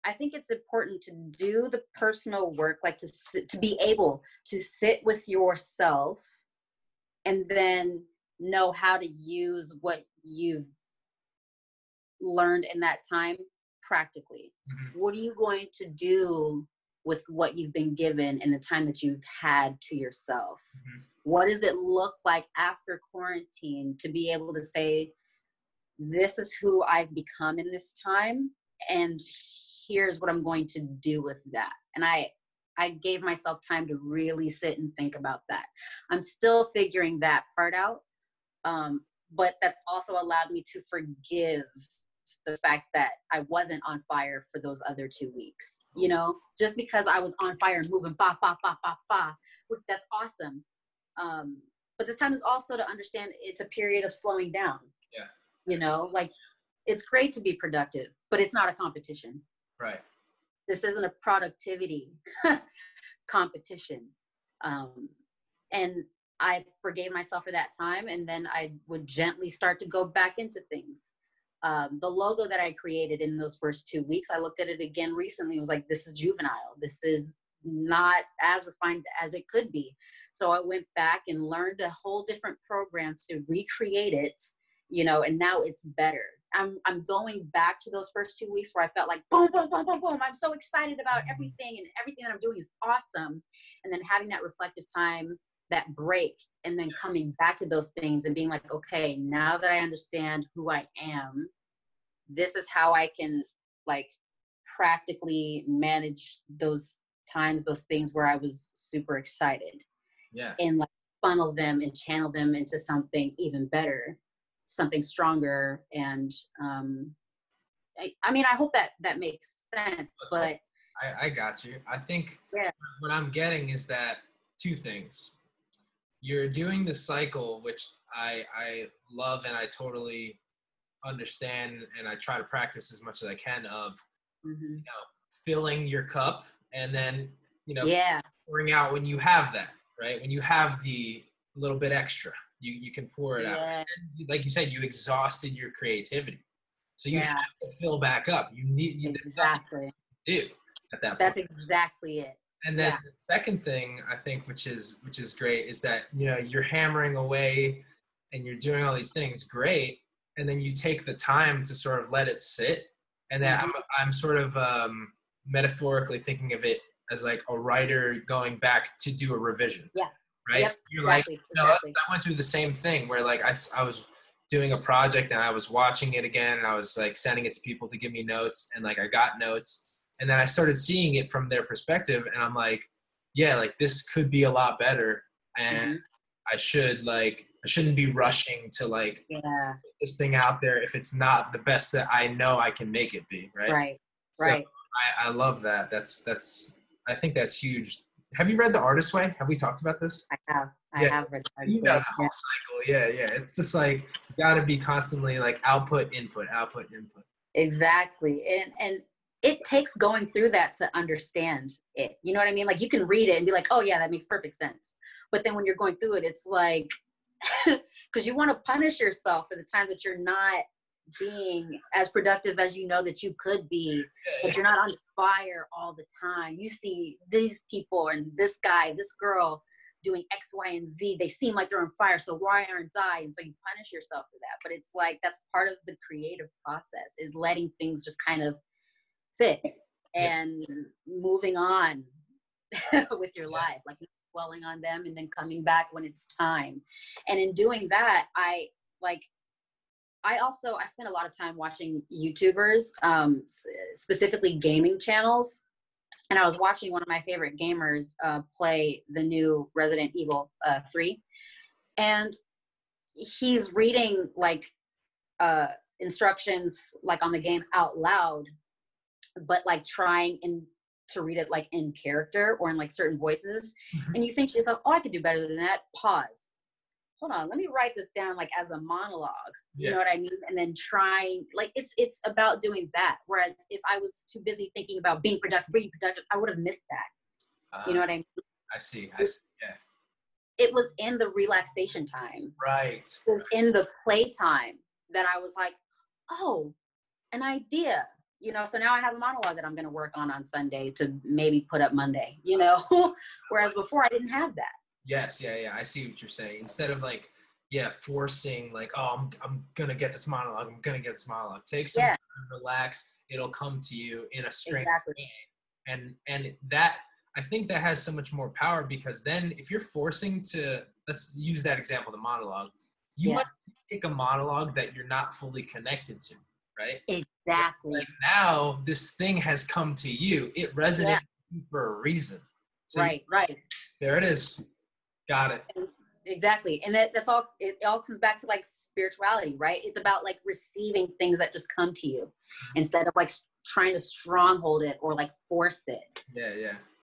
I think it's important to do the personal work, like to be able to sit with yourself and then know how to use what you've learned in that time practically. Mm-hmm. What are you going to do with what you've been given in the time that you've had to yourself? Mm-hmm. What does it look like after quarantine to be able to say, this is who I've become in this time, and here's what I'm going to do with that. And I gave myself time to really sit and think about that. I'm still figuring that part out. But that's also allowed me to forgive the fact that I wasn't on fire for those other 2 weeks. You know, just because I was on fire and moving, that's awesome. But this time is also to understand it's a period of slowing down. Yeah. You know, like, it's great to be productive, but it's not a competition. Right. This isn't a productivity competition. And I forgave myself for that time, and then I would gently start to go back into things. The logo that I created in those first 2 weeks, I looked at it again recently. It was like, this is juvenile. This is not as refined as it could be. So I went back and learned a whole different program to recreate it, you know, and now it's better. I'm going back to those first 2 weeks where I felt like boom, boom, boom, boom, boom. I'm so excited about everything, and everything that I'm doing is awesome. And then having that reflective time, that break, and then coming back to those things and being like, okay, now that I understand who I am, this is how I can like practically manage those times, those things where I was super excited. Yeah. And like funnel them and channel them into something even better, something stronger. And I mean, I hope that makes sense, but I got you. I think yeah. What I'm getting is that two things. You're doing the cycle, which I love and I totally understand, and I try to practice as much as I can of, Mm-hmm. filling your cup and then, Yeah. pouring out when you have that, right? When you have the little bit extra, you can pour it out. Yeah. And like you said, you exhausted your creativity. So you Yeah. have to fill back up. Exactly. Do at that point. That's exactly it. And then the second thing I think, which is great, is that, you're hammering away and you're doing all these things great. And then you take the time to sort of let it sit. And that I'm sort of metaphorically thinking of it as like a writer going back to do a revision. Yeah. Right. Yep, You're exactly, like, I went through the same thing where like I was doing a project and I was watching it again and I was like sending it to people to give me notes, and like I got notes. And then I started seeing it from their perspective, and I'm like, yeah, like this could be a lot better, and I shouldn't be rushing to like put this thing out there if it's not the best that I know I can make it be, right? Right. So Right. I love that. I think that's huge. Have you read The Artist's Way? Have we talked about this? I have read that. You know the whole cycle. Yeah. It's just like you got to be constantly like output, input, output, input. Exactly. And it takes going through that to understand it. You know what I mean? Like, you can read it and be like, oh yeah, that makes perfect sense. But then when you're going through it, it's like, because you want to punish yourself for the times that you're not being as productive as you know that you could be, but you're not on fire all the time. You see these people and this guy, this girl doing X, Y, and Z. They seem like they're on fire, so why aren't I? And so you punish yourself for that. But it's like, that's part of the creative process, is letting things just kind of sit and moving on with your life, like dwelling on them and then coming back when it's time. And in doing that, I spend a lot of time watching YouTubers, specifically gaming channels. And I was watching one of my favorite gamers play the new Resident Evil 3. And he's reading like instructions like on the game out loud, but like trying to read it like in character or in like certain voices. And you think to yourself, oh, I could do better than that. Pause. Hold on, let me write this down like as a monologue. You know what I mean? And then trying, like, it's about doing that. Whereas if I was too busy thinking about being productive, I would have missed that. You know what I mean? I see. Yeah. It was in the relaxation time. Right. It was in the play time that I was like, oh, an idea. you know, so now I have a monologue that I'm going to work on Sunday to maybe put up Monday, you know, whereas before I didn't have that. Yes. Yeah. I see what you're saying. Instead of like, yeah, forcing like, oh, I'm going to get this monologue. I'm going to get this monologue. Take some Yeah, time, relax. It'll come to you in a strength exactly. way. And that, I think that has so much more power, because then if you're forcing to, let's use that example, the monologue, you Yeah, might pick a monologue that you're not fully connected to, right? exactly. Like now this thing has come to you. It resonates Yeah, with you for a reason. So right. there it is. Got it. Exactly. And that's all, it all comes back to like spirituality, right? It's about like receiving things that just come to you instead of like trying to stronghold it or like force it. Yeah.